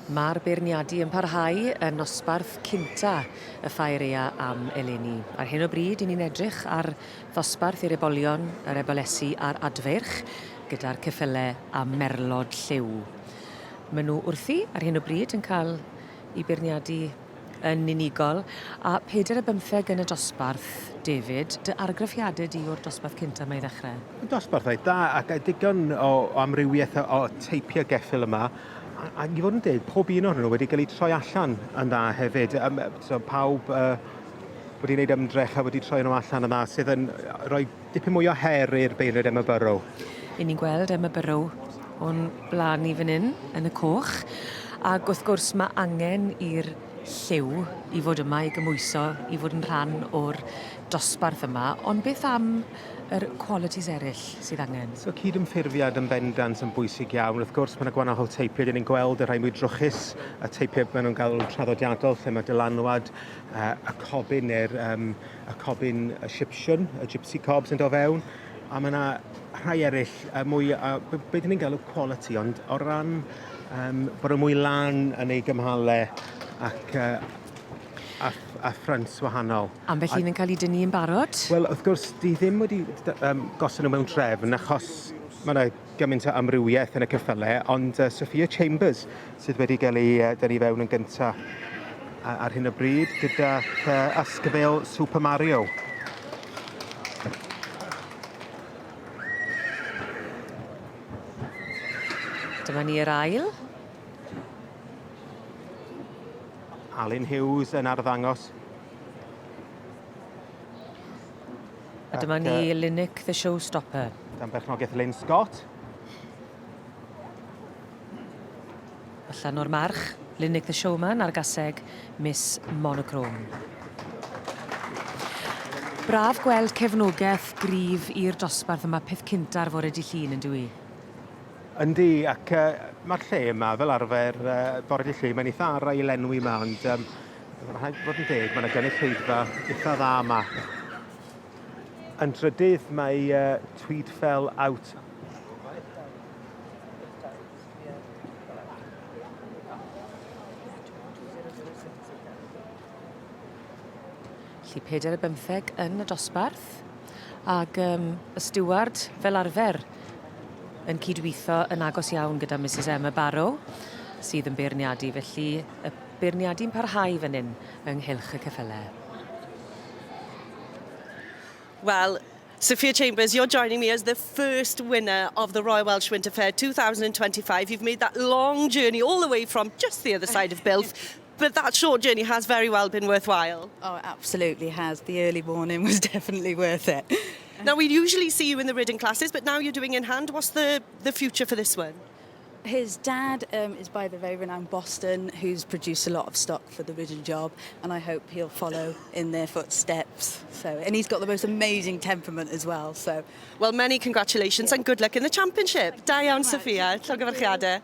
Mae'r beirniadu yn parhau yn nosbarth cynta y Ffaerea am eleni. Ar hyn o bryd, ni'n edrych ar ddosbarth i'r Ebolion, yr Ebolesi a'r Adfeirch, gyda'r ceffylau a merlod lliw. Maen nhw wrthi ar hyn o bryd yn cael eu beirniadu yn unigol, a 45 yn y dosbarth, David, dy argraffiadau di o'r dosbarth cynta mae i ddechrau? Dosbarth rhaid da, ac digon o amrywiaeth o teipiau geffyl yma. A i fod yn dweud, pob un ohonyn nhw wedi cael ei troi allan yn dda hefyd. So pawb wedi gwneud ymdrech a wedi troi nhw allan yn dda, sydd yn rhoi dipyn mwy o her i'r beirniad Emma Burrow. I ni'n gweld Emma Burrow o'n blaen i fan hyn, yn y coch. Ac wrth gwrs mae angen i'r lliw i fod yma i gymwyso, i fod yn rhan o'r dosbarth yma. Ond beth am yr qualities eraill sydd angen? So cydymffurfiad yn bendant yn bwysig iawn. Wrth gwrs, mae yna gwahanol teipiau. Dyn ni'n gweld y rhai mwy drwchus, y teipiau maen nhw'n cael traddodiadol, lle mae dylanwad y cobyn neu'r y Shipsiwn, y gypsy cobs yn dod fewn. A mae yna rhai eraill mwy, beth dyn ni'n gael o quality, ond o ran bod yn mwy lan yn ei gymhalau ac a ffrants wahanol. Ambell un yn cael ei dynnu yn barod? Wel, wrth gwrs, di ddim wedi gosod nhw mewn trefn, achos mae yna gymaint o amrywiaeth yn y ceffylau, ond Ceffylau Chambers sydd wedi cael ei dynnu fewn yn gyntaf ar hyn o bryd, gyda ysgyfel Super Mario. Dyma ni yr ail. Alun Hughes yn arddangos. A dyma ni Linnick the Showstopper. Dan berchnogaeth Lynn Scott. Allan o'r march, Linnick the Showman ar gaseg Miss Monochrome. Braf gweld cefnogaeth gryf i'r dosbarth yma peth cynta'r fore di llun yn dwi. Yndi, ac mae'r lle yma fel arfer, bore di lle, mae'n eitha ara i lenwi yma, ond rhaid fod yn deg, mae'n gynulleidfa eitha dda yma. Yn drydydd, mae Tweedfell out. Lly 45 yn y dosbarth, ac y steward fel arfer yn cydweithio yn agos iawn gyda Mrs Emma Burrow, sydd yn beirniadu, felly y beirniadu'n parhau fan hyn ynghylch y ceffylau. Well, Sophia Chambers, you're joining me as the first winner of the Royal Welsh Winter Fair 2025. You've made that long journey all the way from just the other side of Bilth, but that short journey has very well been worthwhile. Oh, it absolutely has. The early morning was definitely worth it. Now, we usually see you in the ridden classes, but now you're doing in hand. What's the future for this one? His dad is by the very renowned Boston, who's produced a lot of stock for the ridden job, and I hope he'll follow in their footsteps. And he's got the most amazing temperament as well. So, well, many congratulations and good luck in the championship. Da iawn, Sophia. Llongyfarchiadau.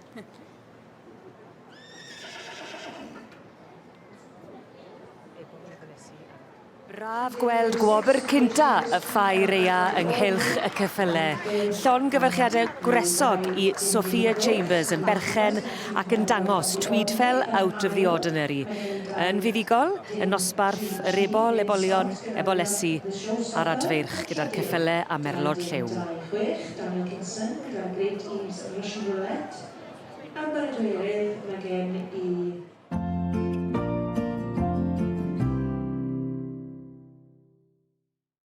Braf gweld gwobr cynta y Ffaerea ynghylch y ceffylau. Llongyfarchiadau gwresog i Sophia Chambers yn berchen ac yn dangos Tweedfell out of the ordinary. Yn fuddigol, y nosbarth yr Ebolion, Ebolesi a'r Adfeirch gyda'r ceffylau a merlod lliw. A'r